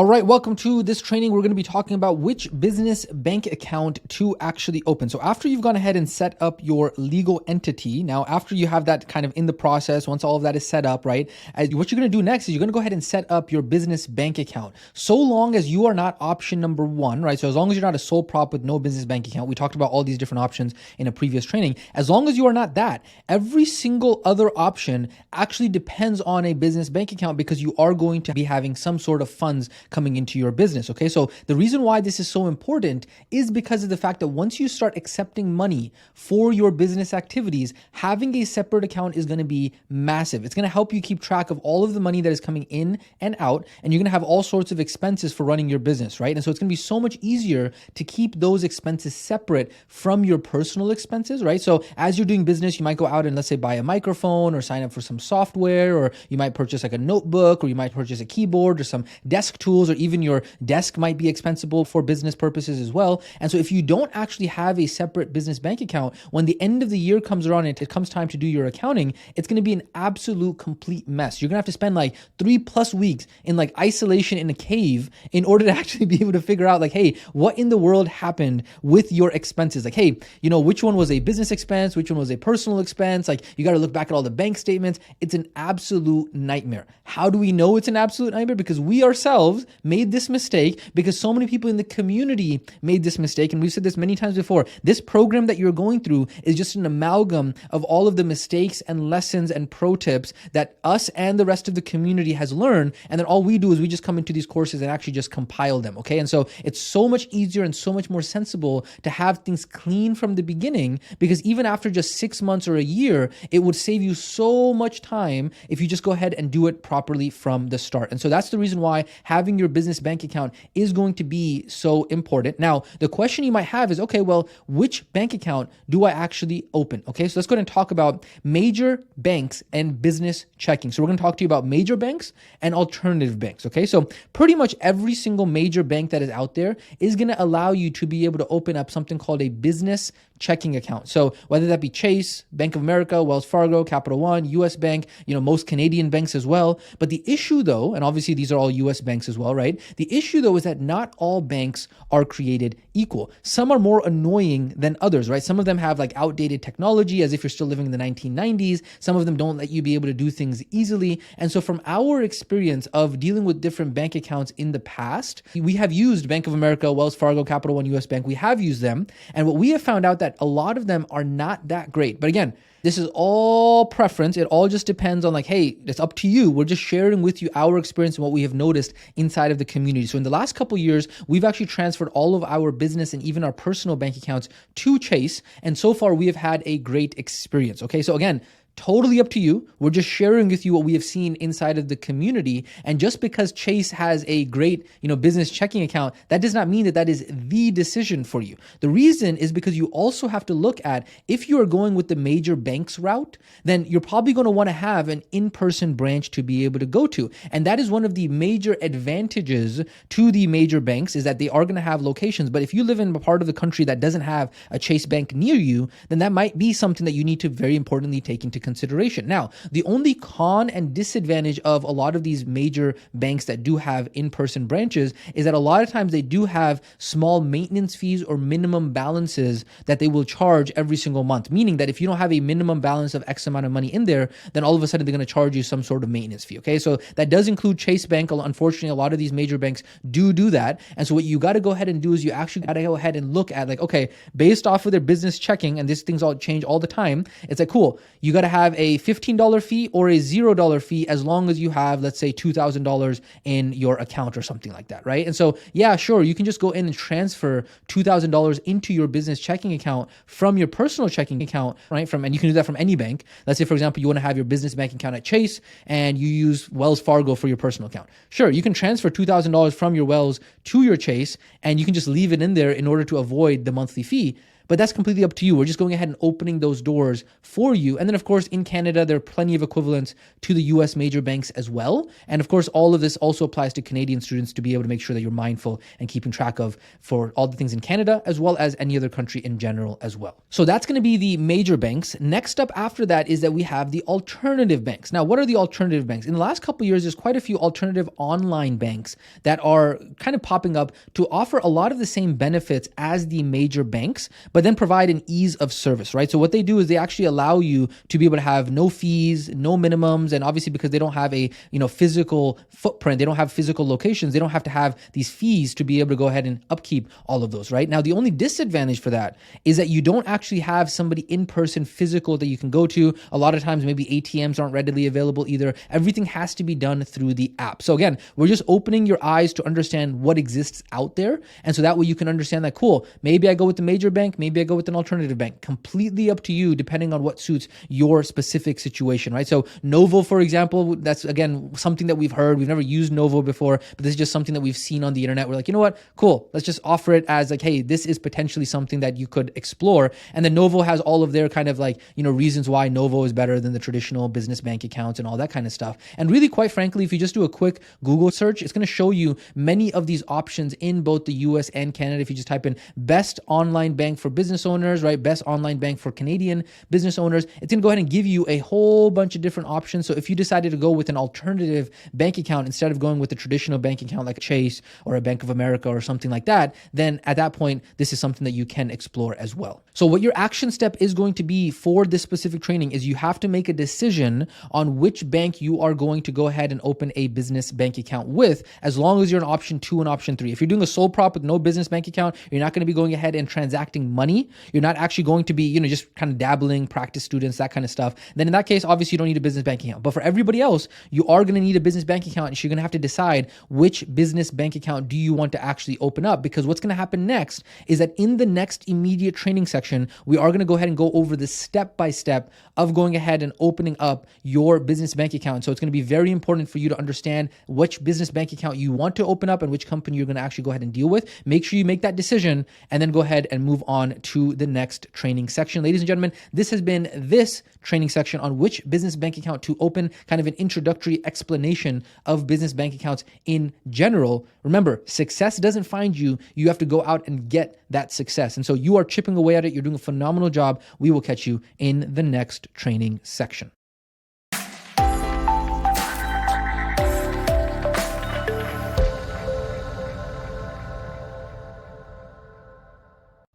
All right, welcome to this training. We're going to be talking about which business bank account to actually open. So after you've gone ahead and set up your legal entity, now after you have that kind of in the process, once all of that is set up, right, what you're going to do next is you're going to go ahead and set up your business bank account. So long as you are not option number one, right? So as long as you're not a sole prop with no business bank account, we talked about all these different options in a previous training. As long as you are not that, every single other option actually depends on a business bank account because you are going to be having some sort of funds coming into your business. Okay. So the reason why this is so important is because of the fact that once you start accepting money for your business activities, having a separate account is going to be massive. It's going to help you keep track of all of the money that is coming in and out, and you're going to have all sorts of expenses for running your business, right? And so it's going to be so much easier to keep those expenses separate from your personal expenses, right? So as you're doing business, you might go out and let's say buy a microphone or sign up for some software, or you might purchase like a notebook, or you might purchase a keyboard or some desk tools, or even your desk might be expensible for business purposes as well. And so if you don't actually have a separate business bank account, when the end of the year comes around and it comes time to do your accounting, it's going to be an absolute complete mess. You're going to have to spend like 3+ weeks in like isolation in a cave in order to actually be able to figure out like, hey, what in the world happened with your expenses? Like, hey, which one was a business expense? Which one was a personal expense? Like, you got to look back at all the bank statements. It's an absolute nightmare. How do we know it's an absolute nightmare? Because we ourselves made this mistake, because so many people in the community made this mistake. And we've said this many times before. This program that you're going through is just an amalgam of all of the mistakes and lessons and pro tips that us and the rest of the community has learned. And then all we do is we just come into these courses and actually just compile them. Okay. And so it's so much easier and so much more sensible to have things clean from the beginning, because even after just 6 months or a year, it would save you so much time if you just go ahead and do it properly from the start. And so that's the reason why having your business bank account is going to be so important. Now, the question you might have is, okay, well, which bank account do I actually open? Okay, so let's go ahead and talk about major banks and business checking. So we're going to talk to you about major banks and alternative banks. Okay, so pretty much every single major bank that is out there is going to allow you to be able to open up something called a business checking account. So whether that be Chase, Bank of America, Wells Fargo, Capital One, US Bank, most Canadian banks as well. But the issue though, and obviously these are all US banks as well, right? The issue though is that not all banks are created equal. Some are more annoying than others, right? Some of them have like outdated technology as if you're still living in the 1990s. Some of them don't let you be able to do things easily. And so from our experience of dealing with different bank accounts in the past, we have used Bank of America, Wells Fargo, Capital One, US Bank. We have used them. And what we have found out that a lot of them are not that great. But again, this is all preference. It all just depends on like, hey, it's up to you. We're just sharing with you our experience and what we have noticed inside of the community. So in the last couple of years, we've actually transferred all of our business and even our personal bank accounts to Chase. And so far we have had a great experience. Okay. So again, totally up to you. We're just sharing with you what we have seen inside of the community. And just because Chase has a great, business checking account, that does not mean that that is the decision for you. The reason is because you also have to look at, if you are going with the major banks route, then you're probably going to want to have an in-person branch to be able to go to. And that is one of the major advantages to the major banks, is that they are going to have locations. But if you live in a part of the country that doesn't have a Chase Bank near you, then that might be something that you need to very importantly take into consideration. Now, the only con and disadvantage of a lot of these major banks that do have in-person branches is that a lot of times they do have small maintenance fees or minimum balances that they will charge every single month, meaning that if you don't have a minimum balance of X amount of money in there, then all of a sudden they're going to charge you some sort of maintenance fee. Okay, so that does include Chase Bank. Unfortunately, a lot of these major banks do that. And so what you got to go ahead and do is you actually got to go ahead and look at like, okay, based off of their business checking, and these things all change all the time, it's like, cool, you got to have a $15 fee or a $0 fee as long as you have, let's say, $2,000 in your account or something like that, right? And so, yeah, sure, you can just go in and transfer $2,000 into your business checking account from your personal checking account, right? And you can do that from any bank. Let's say, for example, you want to have your business bank account at Chase and you use Wells Fargo for your personal account. Sure, you can transfer $2,000 from your Wells to your Chase and you can just leave it in there in order to avoid the monthly fee. but that's completely up to you. We're just going ahead and opening those doors for you. And then of course, in Canada, there are plenty of equivalents to the US major banks as well. And of course, all of this also applies to Canadian students to be able to make sure that you're mindful and keeping track of for all the things in Canada, as well as any other country in general as well. So that's going to be the major banks. Next up after that is that we have the alternative banks. Now, what are the alternative banks? In the last couple of years, there's quite a few alternative online banks that are kind of popping up to offer a lot of the same benefits as the major banks, but then provide an ease of service, right? So what they do is they actually allow you to be able to have no fees, no minimums, and obviously because they don't have a physical footprint, they don't have physical locations, they don't have to have these fees to be able to go ahead and upkeep all of those, right? Now, the only disadvantage for that is that you don't actually have somebody in person physical that you can go to. A lot of times, maybe ATMs aren't readily available either. Everything has to be done through the app. So again, we're just opening your eyes to understand what exists out there. And so that way you can understand that, cool, maybe I go with the major bank, maybe I go with an alternative bank. Completely up to you, depending on what suits your specific situation, right? So Novo, for example, that's again, something that we've heard. We've never used Novo before, but this is just something that we've seen on the internet. We're like, you know what? Cool. Let's just offer it as like, hey, this is potentially something that you could explore. And then Novo has all of their kind of like, reasons why Novo is better than the traditional business bank accounts and all that kind of stuff. And really, quite frankly, if you just do a quick Google search, it's going to show you many of these options in both the US and Canada. If you just type in best online bank for business owners, right? Best online bank for Canadian business owners, it's going to go ahead and give you a whole bunch of different options. So if you decided to go with an alternative bank account instead of going with a traditional bank account like Chase or a Bank of America or something like that, then at that point, this is something that you can explore as well. So what your action step is going to be for this specific training is you have to make a decision on which bank you are going to go ahead and open a business bank account with, as long as you're in option 2 and option 3. If you're doing a sole prop with no business bank account, you're not going to be going ahead and transacting money. You're not actually going to be, just kind of dabbling, practice students, that kind of stuff. Then in that case, obviously you don't need a business bank account. But for everybody else, you are going to need a business bank account, and so you're going to have to decide which business bank account do you want to actually open up, because what's going to happen next is that in the next immediate training section, we are going to go ahead and go over the step-by-step of going ahead and opening up your business bank account. So it's going to be very important for you to understand which business bank account you want to open up and which company you're going to actually go ahead and deal with. Make sure you make that decision and then go ahead and move on to the next training section. Ladies and gentlemen, this has been this training section on which business bank account to open, kind of an introductory explanation of business bank accounts in general. Remember, success doesn't find you. You have to go out and get that success. And so you are chipping away at it. You're doing a phenomenal job. We will catch you in the next training section.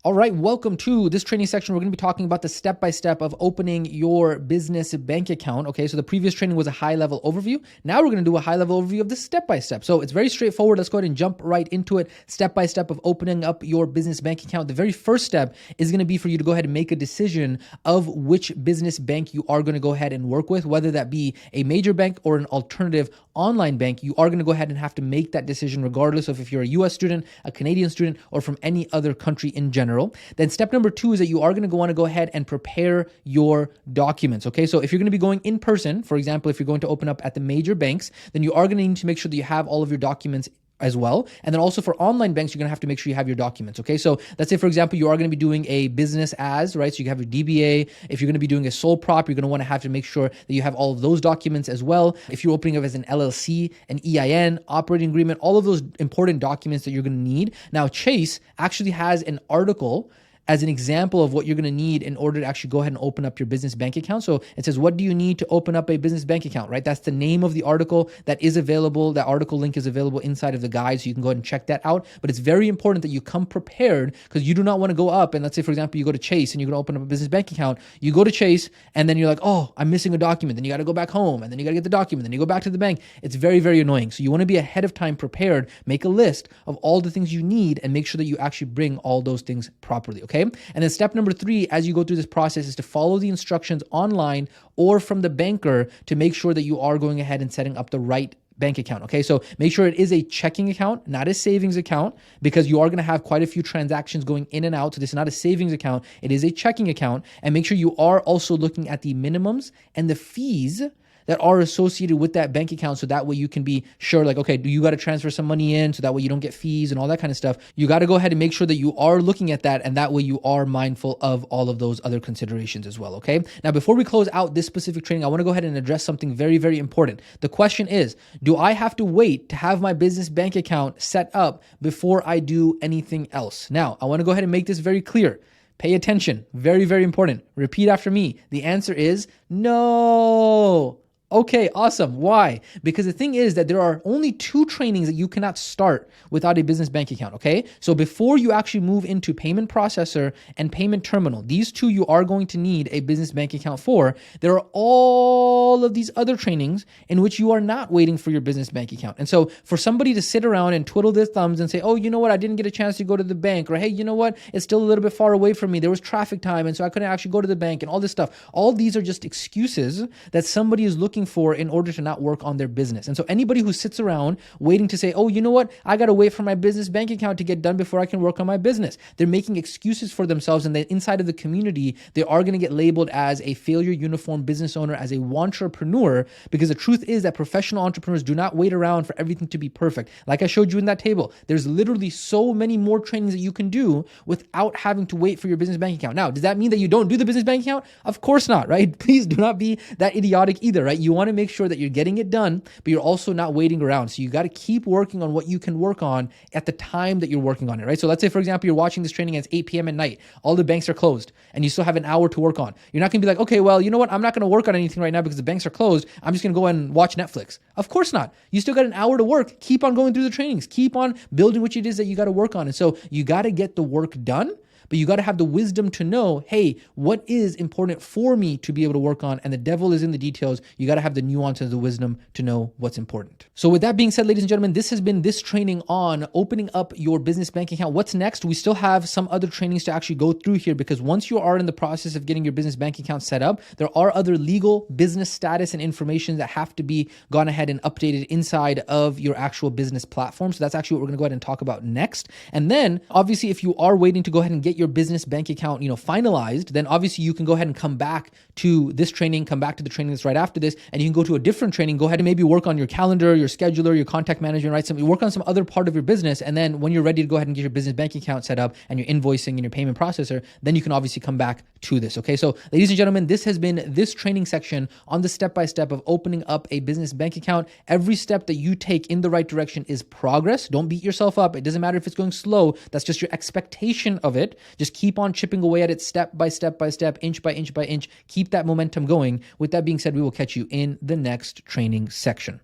All right, welcome to this training section. We're going to be talking about the step-by-step of opening your business bank account. Okay, so the previous training was a high-level overview. Now we're going to do a high-level overview of the step-by-step. So it's very straightforward. Let's go ahead and jump right into it. Step-by-step of opening up your business bank account. The very first step is going to be for you to go ahead and make a decision of which business bank you are going to go ahead and work with, whether that be a major bank or an alternative online bank. You are going to go ahead and have to make that decision regardless of if you're a US student, a Canadian student, or from any other country in general. Then step number 2 is that you are going to want to go ahead and prepare your documents. Okay, so if you're going to be going in person, for example, if you're going to open up at the major banks, then you are going to need to make sure that you have all of your documents as well. And then also for online banks, you're going to have to make sure you have your documents. Okay. So let's say, for example, you are going to be doing a business as, right? So you have your DBA. If you're going to be doing a sole prop, you're going to have to make sure that you have all of those documents as well. If you're opening up as an LLC, an EIN, operating agreement, all of those important documents that you're going to need. Now, Chase actually has an article as an example of what you're going to need in order to actually go ahead and open up your business bank account. So it says, what do you need to open up a business bank account, right? That's the name of the article that is available. That article link is available inside of the guide, so you can go ahead and check that out. But it's very important that you come prepared, because you do not want to go up and let's say, for example, you go to Chase and you're going to open up a business bank account. You go to Chase and then you're like, oh, I'm missing a document. Then you got to go back home and then you got to get the document. Then you go back to the bank. It's very, very annoying. So you want to be ahead of time prepared, make a list of all the things you need and make sure that you actually bring all those things properly. Okay. And then step number 3, as you go through this process, is to follow the instructions online or from the banker to make sure that you are going ahead and setting up the right bank account. Okay. So make sure it is a checking account, not a savings account, because you are going to have quite a few transactions going in and out. So this is not a savings account. It is a checking account. And make sure you are also looking at the minimums and the fees that are associated with that bank account. So that way you can be sure, like, okay, you got to transfer some money in so that way you don't get fees and all that kind of stuff. You got to go ahead and make sure that you are looking at that. And that way you are mindful of all of those other considerations as well. Okay. Now, before we close out this specific training, I want to go ahead and address something very, very important. The question is, do I have to wait to have my business bank account set up before I do anything else? Now, I want to go ahead and make this very clear. Pay attention. Very, very important. Repeat after me. The answer is no. Okay, awesome. Why? Because the thing is that there are only 2 trainings that you cannot start without a business bank account, okay? So before you actually move into payment processor and payment terminal, these 2 you are going to need a business bank account for. There are all of these other trainings in which you are not waiting for your business bank account. And so for somebody to sit around and twiddle their thumbs and say, oh, you know what? I didn't get a chance to go to the bank, or hey, you know what? It's still a little bit far away from me. There was traffic time, and so I couldn't actually go to the bank and all this stuff. All these are just excuses that somebody is looking for in order to not work on their business. And so anybody who sits around waiting to say, oh, you know what? I got to wait for my business bank account to get done before I can work on my business. They're making excuses for themselves. And then inside of the community, they are going to get labeled as a failure uniform business owner, as a wantrepreneur, because the truth is that professional entrepreneurs do not wait around for everything to be perfect. Like I showed you in that table, there's literally so many more trainings that you can do without having to wait for your business bank account. Now, does that mean that you don't do the business bank account? Of course not, right? Please do not be that idiotic either, right? You want to make sure that you're getting it done, but you're also not waiting around. So you got to keep working on what you can work on at the time that you're working on it, right? So let's say, for example, you're watching this training at 8 p.m. at night. All the banks are closed and you still have an hour to work on. You're not going to be like, okay, well, you know what? I'm not going to work on anything right now because the banks are closed. I'm just going to go and watch Netflix. Of course not. You still got an hour to work. Keep on going through the trainings. Keep on building what it is that you got to work on. And so you got to get the work done, but you got to have the wisdom to know, hey, what is important for me to be able to work on? And the devil is in the details. You got to have the nuances, the wisdom to know what's important. So with that being said, ladies and gentlemen, this has been this training on opening up your business bank account. What's next? We still have some other trainings to actually go through here, because once you are in the process of getting your business bank account set up, there are other legal business status and information that have to be gone ahead and updated inside of your actual business platform. So that's actually what we're going to go ahead and talk about next. And then obviously, if you are waiting to go ahead and get your business bank account, finalized, then obviously you can go ahead and come back to this training, come back to the training that's right after this, and you can go to a different training, go ahead and maybe work on your calendar, your scheduler, your contact management, right? Something, work on some other part of your business. And then when you're ready to go ahead and get your business bank account set up and your invoicing and your payment processor, then you can obviously come back to this. Okay. So ladies and gentlemen, this has been this training section on the step-by-step of opening up a business bank account. Every step that you take in the right direction is progress. Don't beat yourself up. It doesn't matter if it's going slow. That's just your expectation of it. Just keep on chipping away at it step by step by step, inch by inch by inch. Keep that momentum going. With that being said, we will catch you in the next training section.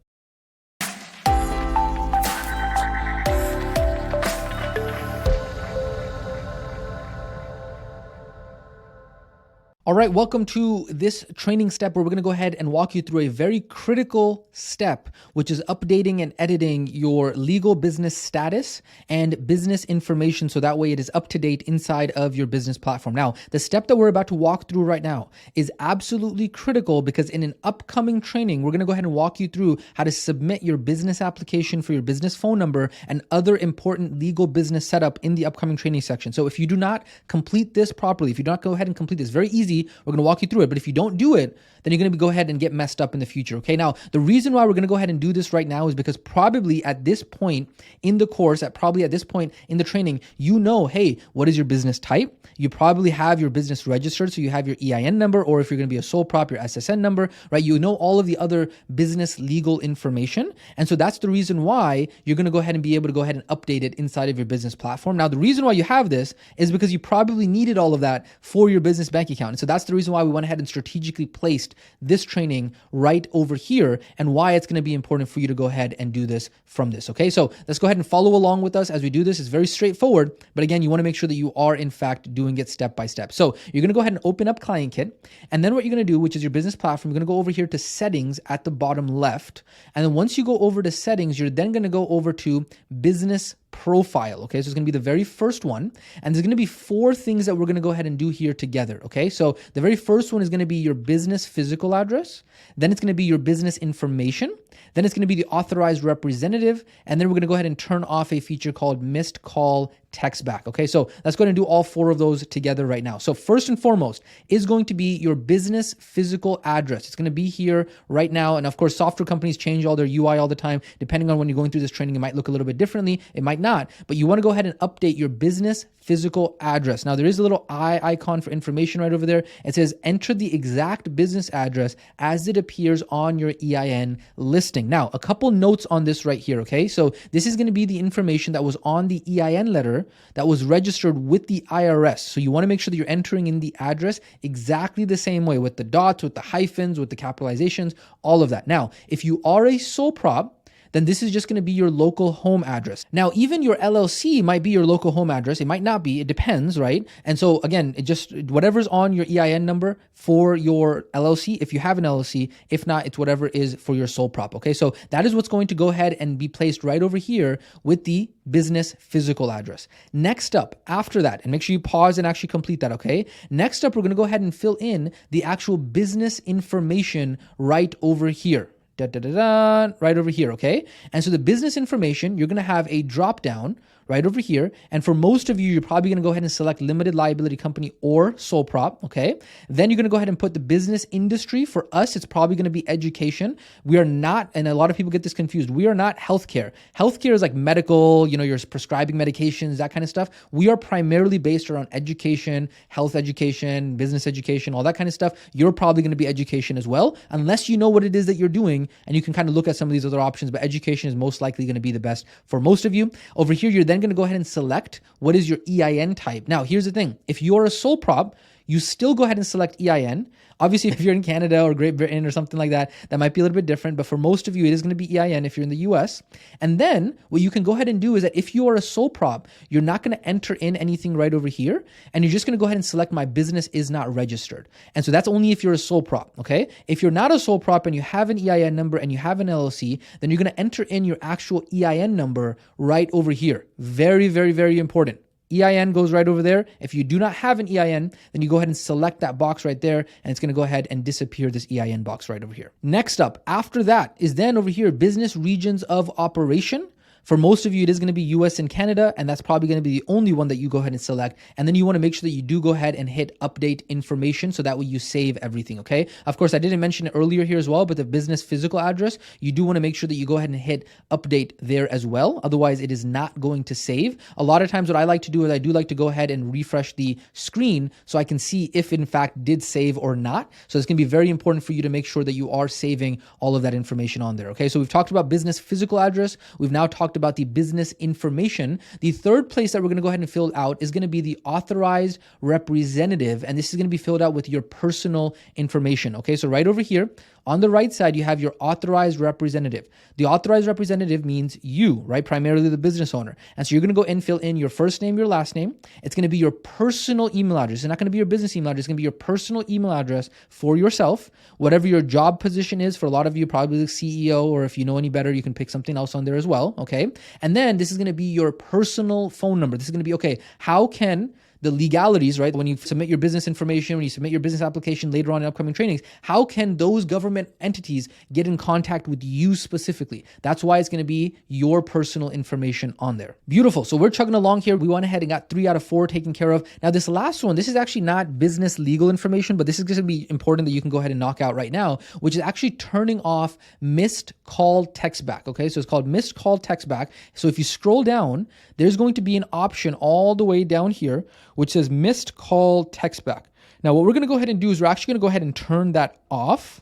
All right, welcome to this training step where we're going to go ahead and walk you through a very critical step, which is updating and editing your legal business status and business information so that way it is up to date inside of your business platform. Now, the step that we're about to walk through right now is absolutely critical because in an upcoming training, we're going to go ahead and walk you through how to submit your business application for your business phone number and other important legal business setup in the upcoming training section. So if you do not complete this properly, if you do not go ahead and complete this, very easy. We're going to walk you through it. But if you don't do it, then you're going to go ahead and get messed up in the future. Okay. Now, the reason why we're going to go ahead and do this right now is because probably at this point in the course, at this point in the training, hey, what is your business type? You probably have your business registered. So you have your EIN number, or if you're going to be a sole prop, your SSN number, right? You know all of the other business legal information. And so that's the reason why you're going to go ahead and be able to go ahead and update it inside of your business platform. Now, the reason why you have this is because you probably needed all of that for your business bank account. And so that's the reason why we went ahead and strategically placed this training right over here and why it's going to be important for you to go ahead and do this from this. Okay, so let's go ahead and follow along with us as we do this. It's very straightforward, but again, you want to make sure that you are in fact doing it step by step. So you're going to go ahead and open up ClientKit, and then what you're going to do, which is your business platform, you're going to go over here to settings at the bottom left. And then once you go over to settings, you're then going to go over to business profile. Okay, so it's going to be the very first one. And there's going to be 4 things that we're going to go ahead and do here together. Okay, so the very first one is going to be your business physical address. Then it's going to be your business information. Then it's going to be the authorized representative. And then we're going to go ahead and turn off a feature called missed call text back. Okay, so let's go ahead and do all 4 of those together right now. So first and foremost is going to be your business physical address. It's going to be here right now. And of course, software companies change all their UI all the time. Depending on when you're going through this training, it might look a little bit differently. It might not, but you want to go ahead and update your business physical address. Now there is a little eye icon for information right over there. It says enter the exact business address as it appears on your EIN listing. Now, a couple notes on this right here, okay? So this is going to be the information that was on the EIN letter that was registered with the IRS. So you want to make sure that you're entering in the address exactly the same way, with the dots, with the hyphens, with the capitalizations, all of that. Now, if you are a sole prop, then this is just going to be your local home address. Now, even your LLC might be your local home address. It might not be. It depends, right? And so again, it just whatever's on your EIN number for your LLC, if you have an LLC. If not, it's whatever is for your sole prop. Okay, so that is what's going to go ahead and be placed right over here with the business physical address. Next up, after that, and make sure you pause and actually complete that, okay? Next up, we're going to go ahead and fill in the actual business information right over here. Right over here, okay? And so the business information, you're going to have a drop down right over here. And for most of you, you're probably going to go ahead and select limited liability company or sole prop, okay? Then you're going to go ahead and put the business industry. For us, it's probably going to be education. We are not, and a lot of people get this confused, we are not healthcare. Healthcare is like medical, you're prescribing medications, that kind of stuff. We are primarily based around education, health education, business education, all that kind of stuff. You're probably going to be education as well, unless you know what it is that you're doing, and you can kind of look at some of these other options, but education is most likely going to be the best for most of you. Over here, you're then going to go ahead and select what is your EIN type. Now, here's the thing. If you're a sole prop, you still go ahead and select EIN. Obviously, if you're in Canada or Great Britain or something like that, that might be a little bit different. But for most of you, it is going to be EIN if you're in the US. And then what you can go ahead and do is that if you are a sole prop, you're not going to enter in anything right over here. And you're just going to go ahead and select my business is not registered. And so that's only if you're a sole prop, okay? If you're not a sole prop and you have an EIN number and you have an LLC, then you're going to enter in your actual EIN number right over here. Very, very, very important. EIN goes right over there. If you do not have an EIN, then you go ahead and select that box right there, and it's going to go ahead and disappear this EIN box right over here. Next up, after that is then over here, business regions of operation. For most of you, it is going to be US and Canada, and that's probably going to be the only one that you go ahead and select. And then you want to make sure that you do go ahead and hit update information so that way you save everything, okay? Of course, I didn't mention it earlier here as well, but the business physical address, you do want to make sure that you go ahead and hit update there as well. Otherwise, it is not going to save. A lot of times what I like to do is I do like to go ahead and refresh the screen so I can see if in fact did save or not. So it's going to be very important for you to make sure that you are saving all of that information on there, okay? So we've talked about business physical address. We've now talked about the business information. The third place that we're going to go ahead and fill out is going to be the authorized representative, and this is going to be filled out with your personal information. Okay, so right over here on the right side, you have your authorized representative. The authorized representative means you, right? Primarily the business owner. And so you're going to go and fill in your first name, your last name. It's going to be your personal email address. It's not going to be your business email address. It's going to be your personal email address for yourself. Whatever your job position is, for a lot of you, probably the CEO, or if you know any better, you can pick something else on there as well. Okay. And then this is going to be your personal phone number. This is going to be, okay, how can the legalities, right? When you submit your business information, when you submit your business application later on in upcoming trainings, how can those government entities get in contact with you specifically? That's why it's going to be your personal information on there. Beautiful. So we're chugging along here. We went ahead and got 3 out of 4 taken care of. Now this last one, this is actually not business legal information, but this is going to be important that you can go ahead and knock out right now, which is actually turning off missed call text back. Okay. So it's called missed call text back. So if you scroll down, there's going to be an option all the way down here, which says missed call text back. Now, what we're going to go ahead and do is we're actually going to go ahead and turn that off.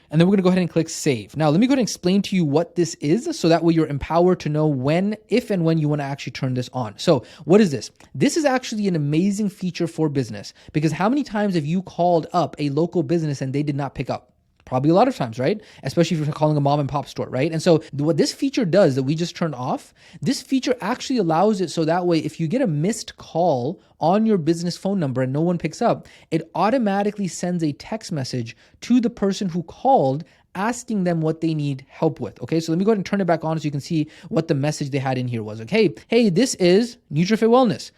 And then we're going to go ahead and click save. Now, let me go ahead and explain to you what this is so that way you're empowered to know when, if and when you want to actually turn this on. So what is this? This is actually an amazing feature for business, because how many times have you called up a local business and they did not pick up? Probably a lot of times, right? Especially if you're calling a mom and pop store, right? And so what this feature does that we just turned off, this feature actually allows it so that way if you get a missed call on your business phone number and no one picks up, it automatically sends a text message to the person who called asking them what they need help with. Okay, so let me go ahead and turn it back on so you can see what the message they had in here was. Okay, hey, this is NutriFit Wellness.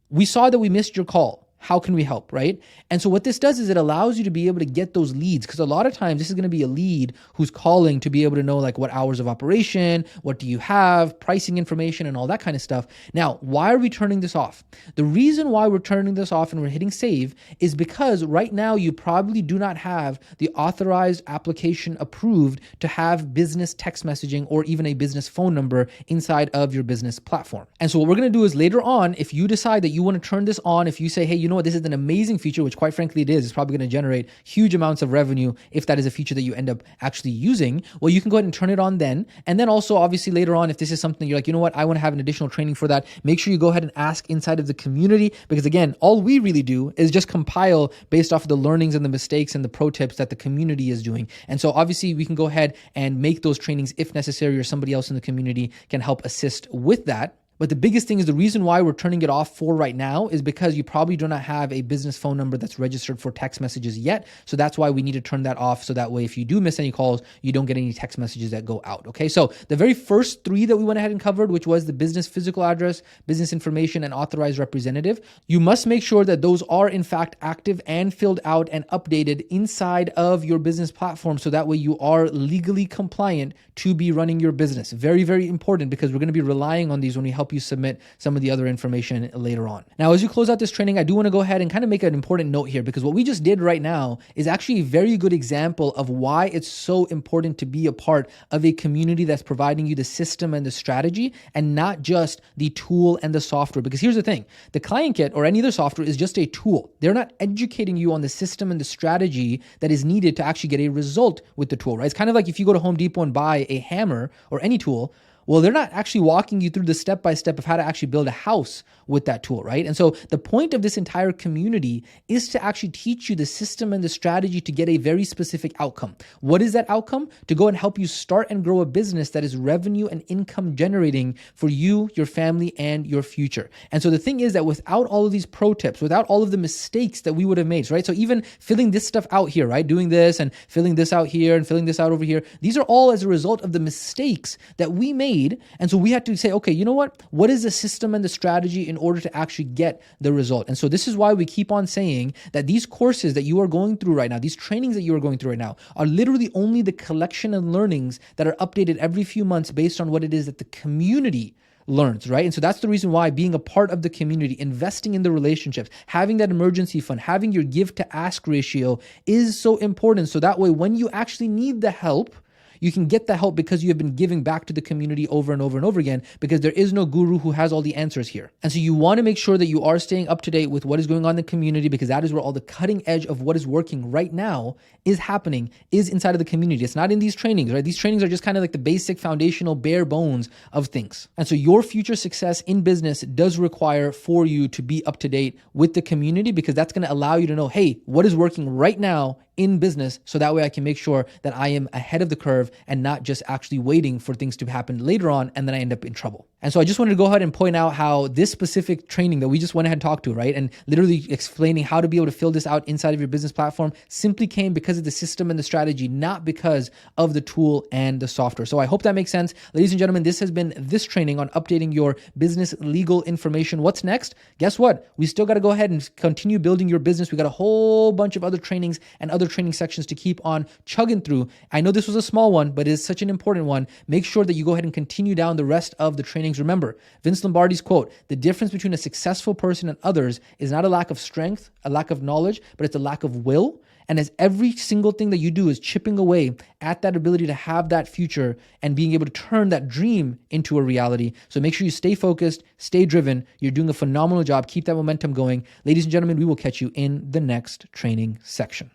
We saw that we missed your call. how can we help, right? And so what this does is it allows you to be able to get those leads, because a lot of times this is going to be a lead who's calling to be able to know like what hours of operation, what do you have, pricing information, and all that kind of stuff. Now, why are we turning this off? The reason why we're turning this off and we're hitting save is because right now you probably do not have the authorized application approved to have business text messaging or even a business phone number inside of your business platform. And so what we're going to do is later on, if you decide that you want to turn this on, if you say, hey, you know what, this is an amazing feature, which quite frankly it is, it's probably going to generate huge amounts of revenue if that is a feature that you end up actually using, well, you can go ahead and turn it on then. And then also obviously later on, if this is something you're like, you know what, I want to have an additional training for that, make sure you go ahead and ask inside of the community, because again, all we really do is just compile based off of the learnings and the mistakes and the pro tips that the community is doing. And so obviously we can go ahead and make those trainings if necessary, or somebody else in the community can help assist with that. But the biggest thing is the reason why we're turning it off for right now is because you probably do not have a business phone number that's registered for text messages yet. So that's why we need to turn that off. So that way, if you do miss any calls, you don't get any text messages that go out. Okay. So the very first three that we went ahead and covered, which was the business physical address, business information, and authorized representative, you must make sure that those are in fact active and filled out and updated inside of your business platform. So that way you are legally compliant to be running your business. Very, very important, because we're going to be relying on these when we help you submit some of the other information later on. Now, as you close out this training, I do want to go ahead and kind of make an important note here, because what we just did right now is actually a very good example of why it's so important to be a part of a community that's providing you the system and the strategy, and not just the tool and the software. Because here's the thing, the Client Kit or any other software is just a tool. They're not educating you on the system and the strategy that is needed to actually get a result with the tool, right? It's kind of like if you go to Home Depot and buy a hammer or any tool, well, they're not actually walking you through the step-by-step of how to actually build a house with that tool, right? And so the point of this entire community is to actually teach you the system and the strategy to get a very specific outcome. What is that outcome? To go and help you start and grow a business that is revenue and income generating for you, your family, and your future. And so the thing is that without all of these pro tips, without all of the mistakes that we would have made, right? So even filling this stuff out here, right? Doing this and filling this out here and filling this out over here, these are all as a result of the mistakes that we made. And so we had to say, okay, you know what? What is the system and the strategy in order to actually get the result? And so this is why we keep on saying that these courses that you are going through right now, these trainings that you are going through right now, are literally only the collection of learnings that are updated every few months based on what it is that the community learns, right? And so that's the reason why being a part of the community, investing in the relationships, having that emergency fund, having your give to ask ratio is so important. So that way, when you actually need the help, you can get the help because you have been giving back to the community over and over and over again, because there is no guru who has all the answers here. And so you want to make sure that you are staying up to date with what is going on in the community, because that is where all the cutting edge of what is working right now is happening, is inside of the community. It's not in these trainings, right? These trainings are just kind of like the basic foundational bare bones of things. And so your future success in business does require for you to be up to date with the community, because that's going to allow you to know, hey, what is working right now in business, so that way I can make sure that I am ahead of the curve and not just actually waiting for things to happen later on and then I end up in trouble. And so I just wanted to go ahead and point out how this specific training that we just went ahead and talked to, right, and literally explaining how to be able to fill this out inside of your business platform simply came because of the system and the strategy, not because of the tool and the software. So I hope that makes sense. Ladies and gentlemen, this has been this training on updating your business legal information. What's next? Guess what? We still got to go ahead and continue building your business. We got a whole bunch of other trainings and other training sections to keep on chugging through. I know this was a small one, but it is such an important one. Make sure that you go ahead and continue down the rest of the trainings. Remember, Vince Lombardi's quote, the difference between a successful person and others is not a lack of strength, a lack of knowledge, but it's a lack of will. And as every single thing that you do is chipping away at that ability to have that future and being able to turn that dream into a reality. So make sure you stay focused, stay driven. You're doing a phenomenal job. Keep that momentum going. Ladies and gentlemen, we will catch you in the next training section.